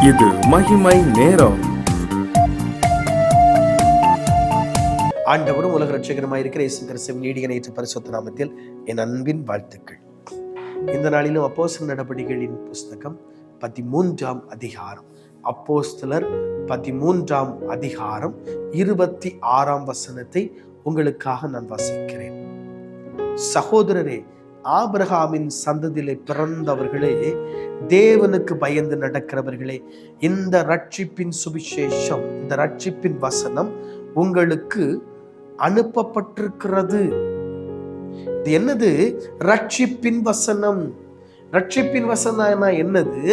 இது மகிமை நேரம். ஆண்டவரும் உலக ரட்சகருமாயிருக்கிற இயேசு கிறிஸ்துவின் நீடிய நேற்று பரிசுத்த நாமத்தில் என் அன்பின் வாழ்த்துக்கள். இந்த நாளிலும் அப்போஸ்தலர் நடபடிகளின் புஸ்தகம் 13ஆம் அதிகாரம், அப்போஸ்தலர் 13ஆம் அதிகாரம் 26ஆம் வசனத்தை உங்களுக்காக நான் வாசிக்கிறேன். சகோதரரே, ஆபிரகாமின் சந்ததியிலே பிறந்தவர்களே, தேவனுக்கு பயந்து நடக்கிறவர்களே, இந்த ரட்சிப்பின் சுவிசேஷம், இந்த ரட்சிப்பின் வசனம் உங்களுக்கு அனுப்பப்பட்டிருக்கிறது. இது என்னது? ரட்சிப்பின் வசனம். ரட்சிப்பின் வசனம் என்னது?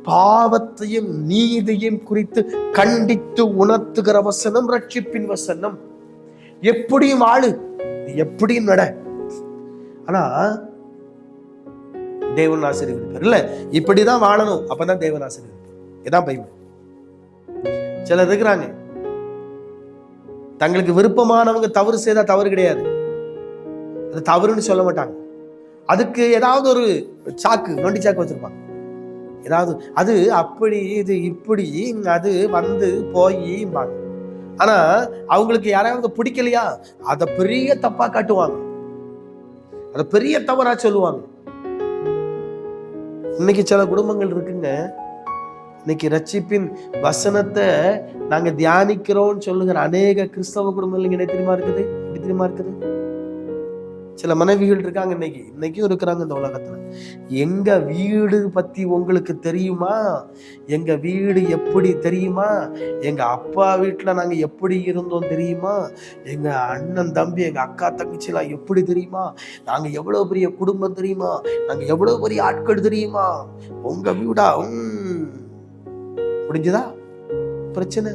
பாவத்தையும் நீதியையும் குறித்து கண்டித்து உணர்த்துகிற வசனம் ரட்சிப்பின் வசனம். எப்படியும் ஆளு, எப்படியும் நட, ஆனா தேவன் ஆசீர்வதிப்பார். இல்ல இப்படிதான் வாழணும், அப்பதான் தேவன் ஆசீர்வதிப்பார். இதான் பைபிள். சிலர் இருக்கிறாங்க, தங்களுக்கு விருப்பமானவங்க தவறு செய்தா தவறு கிடையாது, அது தவறுன்னு சொல்ல மாட்டாங்க. அதுக்கு ஏதாவது ஒரு சாக்கு, நொண்டி சாக்கு வச்சிருப்பாங்க. ஏதாவது அது அப்படி, இது இப்படி, அது வந்து போயிம்பாங்க. ஆனா அவங்களுக்கு யாராவது பிடிக்கலையா, அதை பெரிய தப்பா காட்டுவாங்க, அதை பெரிய தவறா சொல்லுவாங்க. இன்னைக்கு சில குடும்பங்கள் இருக்குங்க, இன்னைக்கு ரட்சிப்பின் வசனத்தை நாங்க தியானிக்கிறோம் சொல்லுகிற அநேக கிறிஸ்தவ குடும்பங்கள் என்ன தெரியுமா இருக்குது? எப்படி தெரியுமா இருக்குது? சில மனைவிகள் இருக்காங்க, இன்னைக்கும் இருக்கிறாங்க இந்த உலகத்துல. எங்க வீடு பத்தி உங்களுக்கு தெரியுமா? எங்க வீடு எப்படி தெரியுமா? எங்க அப்பா வீட்டுல நாங்க எப்படி இருந்தோம் தெரியுமா? எங்க அண்ணன் தம்பி, எங்க அக்கா தங்கச்சி எல்லாம் எப்படி தெரியுமா? நாங்க எவ்வளவு பெரிய குடும்பம் தெரியுமா? நாங்க எவ்வளவு பெரிய ஆட்கள் தெரியுமா? உங்க வீடா? முடிஞ்சுதா? பிரச்சனை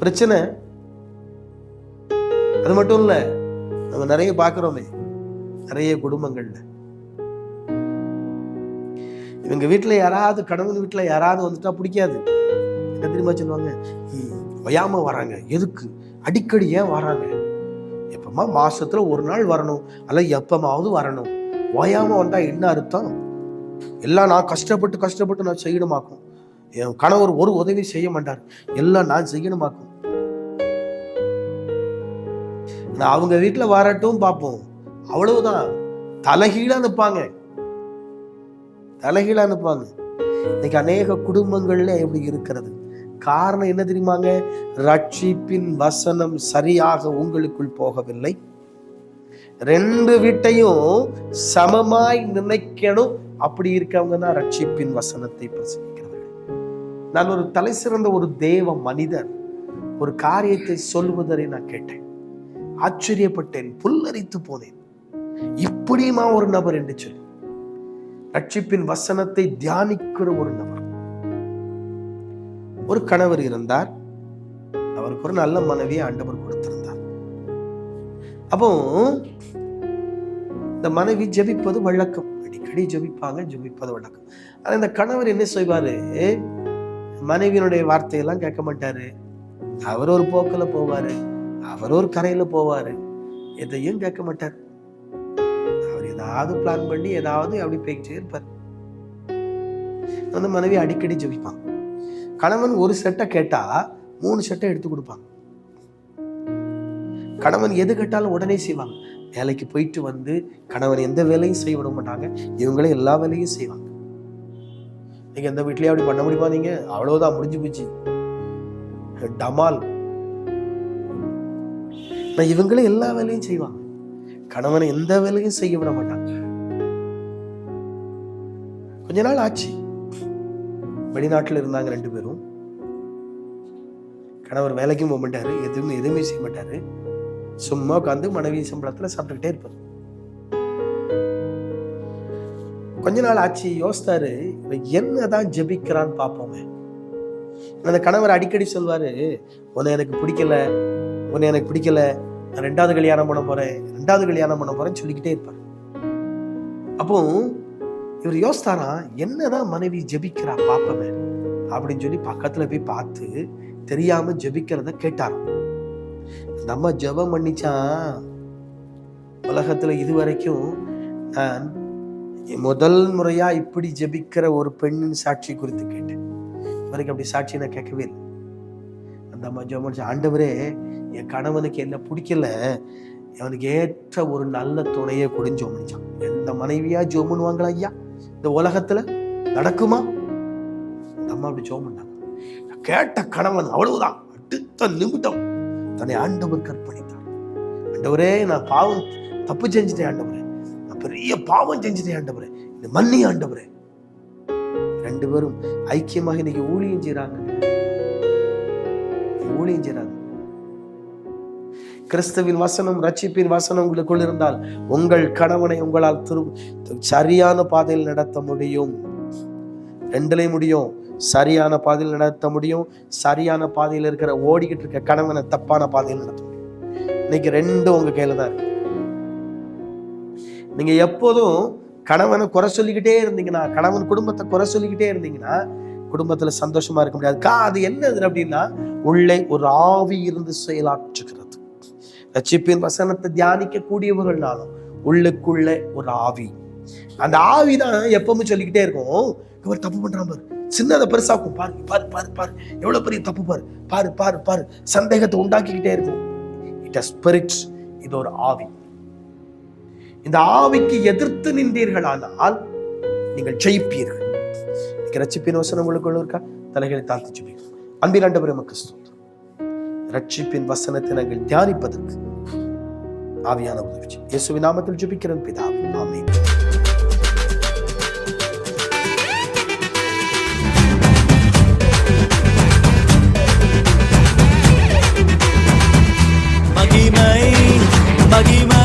பிரச்சனை. அது மட்டும் இல்ல, நம்ம நிறைய பாக்குறோமே, நிறைய குடும்பங்கள்ல இவங்க வீட்டுல யாராவது, கணவன் வீட்டுல யாராவது வந்துட்டா பிடிக்காது. என்ன தெரியுமா சொல்லுவாங்க? வயாம வராங்க. எதுக்கு? அடிக்கடி ஏன் வராங்க? எப்பமா மாசத்துல ஒரு நாள் வரணும், அல்ல எப்பமாவது வரணும். வயாம வந்தா என்ன அர்த்தம்? எல்லாம் நான் கஷ்டப்பட்டு நான் செய்யணுமாக்கும். என் கணவர் ஒரு உதவி செய்ய மாட்டார், எல்லாம் நான் செய்யணுமாக்கும். அவங்க வீட்டுல வரட்டும் பார்ப்போம், அவ்வளவுதான். தலைகீழா நிற்பாங்க. இன்னைக்கு அநேக குடும்பங்கள்ல எப்படி இருக்கிறது? காரணம் என்ன தெரியுமாங்க? ரட்சிப்பின் வசனம் சரியாக உங்களுக்குள் போகவில்லை. ரெண்டு வீட்டையும் சமமாய் நினைக்கணும். அப்படி இருக்கவங்க தான் ரட்சிப்பின் வசனத்தை பிரசங்கிக்கிறவர்கள். நான் ஒரு தலை சிறந்த ஒரு தேவ மனிதர் ஒரு காரியத்தை சொல்வதை நான் கேட்டேன், ஆச்சரியப்பட்டேன், புல்லரித்து போனேன். இப்படியுமா ஒரு நபர் என்று சொல்லி, ரட்சிப்பின் வசனத்தை தியானிக்கிற ஒரு நபர். ஒரு கணவர் இருந்தார், அவருக்கு ஒரு நல்ல மனைவியை ஆண்டவர் கொடுத்திருந்தார். அப்போ இந்த மனைவி ஜெபிப்பது வழக்கம், அடிக்கடி ஜெபிப்பது வழக்கம். ஆனா இந்த கணவர் என்ன செய்வாரு? மனைவியினுடைய வார்த்தையெல்லாம் கேட்க மாட்டாரு. அவர் ஒரு போக்கில் போவாரு, அவர் ஒரு கரையில போவாரு, எதையும் கேட்க மாட்டார். அவர் ஏதாவது பிளான் பண்ணி ஏதாவது அப்படி போயிட்டே இருப்பார். அந்த மனைவி அடிக்கடி ஜெபிப்பாங்க. கணவன் ஒரு செட்டை கேட்டா 3 செட்டை எடுத்து கொடுப்பாங்க. கணவன் எது கேட்டாலும் உடனே செய்வாங்க. வேலைக்கு போயிட்டு வந்து கணவன் எந்த வேலையும் செய்ய விட மாட்டாங்க, இவங்களே எல்லா வேலையும் செய்வாங்க. நீங்க எந்த வீட்லயே அப்படி பண்ண முடியுமா? நீங்க அவ்வளவுதான், முடிஞ்சு போச்சு, டமால். இவங்களே எல்லா வேலையும் செய்வாங்க, கணவனை எந்த வேலையும் செய்ய விட மாட்டாங்க. கொஞ்ச நாள் ஆச்சு, வெளிநாட்டுல இருந்தாங்க 2 பேரும். கணவர் வேலைக்கும் போக மாட்டாரு, எதுவுமே செய்ய மாட்டாரு, சும்மா உட்காந்து மனைவி சம்பளத்துல சாப்பிட்டுக்கிட்டே இருப்பாரு. கொஞ்ச நாள் ஆச்சு, யோசித்தாரு, என்னதான் ஜெபிக்கிறான்னு பார்ப்போமே. அந்த கணவர் அடிக்கடி சொல்வாரு, உன்னை எனக்கு பிடிக்கல, நான் 2வது கல்யாணம் பண்ண போறேன் சொல்லிக்கிட்டே இருப்பார். அப்போ இவர் யோசித்தாரா, என்னதான் மனைவி ஜெபிக்கிறா பாப்பமே அப்படின்னு சொல்லி பக்கத்துல போய் பார்த்து தெரியாம ஜெபிக்கிறத கேட்டாராம். நம்ம ஜெபம் பண்ணிச்சான், உலகத்துல இதுவரைக்கும் நான் முதல் முறையா இப்படி ஜெபிக்கிற ஒரு பெண்ணின் சாட்சி குறித்து கேட்டேன். வரைக்கும் அப்படி சாட்சி நான் கேட்கவே இல்லை. அந்த அம்மா ஜெபம் பண்ணி, ஆண்டவரே என் கணவனுக்கு என்ன பிடிக்கல, அவனுக்கு ஏற்ற ஒரு நல்ல துணையை கொடுன்னு ஜெபம் பண்ணிச்சான். எந்த மனைவியா ஜெபம் பண்ணுவாங்களா ஐயா இந்த உலகத்துல? நடக்குமா? அந்த அம்மா அப்படி ஜெபம் பண்ணாங்க. கேட்ட கணவன் அவ்வளவுதான், அடுத்த நிமிடம் தன்னை ஆண்டவர் கற்பழித்தார். ஆண்டவரே நான் பாவம் தப்பு செஞ்சுட்டேன் ஆண்டவரே, நான் பெரிய பாவம் செஞ்சுட்டேன் ஆண்டவரே, இந்த மன்னி ஆண்டவரே. 2 பேரும் ஐக்கியமாக இன்னைக்கு ஊழியம் செய்றாங்க. கிறிஸ்துவின் வசனம், ரட்சிப்பின் வசனம் உங்களுக்குள் இருந்தால் உங்கள் கணவனை உங்களால் சரியான பாதையில் நடத்த முடியும். 2லையும் முடியும். சரியான பாதையில் நடத்த முடியும், சரியான பாதையில் இருக்கிற ஓடிக்கிட்டு இருக்க கணவனை தப்பான பாதையில் நடத்த முடியும். இன்னைக்கு 2 உங்க கையில தான் இருக்கு. நீங்க எப்போதும் கணவனை குறை சொல்லிக்கிட்டே இருந்தீங்கன்னா, கணவன் குடும்பத்தை குறை சொல்லிக்கிட்டே இருந்தீங்கன்னா குடும்பத்துல சந்தோஷமா இருக்க முடியாது. அது என்னது அப்படின்னா, உள்ளே ஒரு ஆவி இருந்து செயலாற்றுகிறது. ரட்சிப்பின் வசனத்தை தியானிக்க கூடியவர்கள்னாலும் உள்ளுக்குள்ளே ஒரு ஆவி, அந்த ஆவி தான் எப்பவுமே சொல்லிக்கிட்டே இருக்கும், இவர் தப்பு பண்றான் பாரு, சின்னதை பெருசாக்கும் பாரு, பாரு பாரு பாரு எவ்வளவு பெரிய தப்பு பாரு, பாரு பாரு பாரு, சந்தேகத்தை உண்டாக்கிக்கிட்டே இருக்கும். It is spirit. இது ஒரு ஆவி. இந்த ஆவிக்கு எதிர்த்து நின்றீர்களானால் நீங்கள் ஜெயிப்பீர்கள். ரட்சிப்பின் வசனம் உங்களுக்குள்ள இருக்கா? தலைகளை தாழ்த்தி ஜெபிப்போம். அன்பின் ஆண்டவரே உமக்கு ஸ்தோத்திரம். ரட்சிப்பின் வசனத்தை நாங்கள் தியானிப்பதற்கு ஆவியான உதவி இயேசுவின் நாமத்தில் ஜெபிக்கிறேன் பிதாவே, ஆமென். மகிமை மகிமை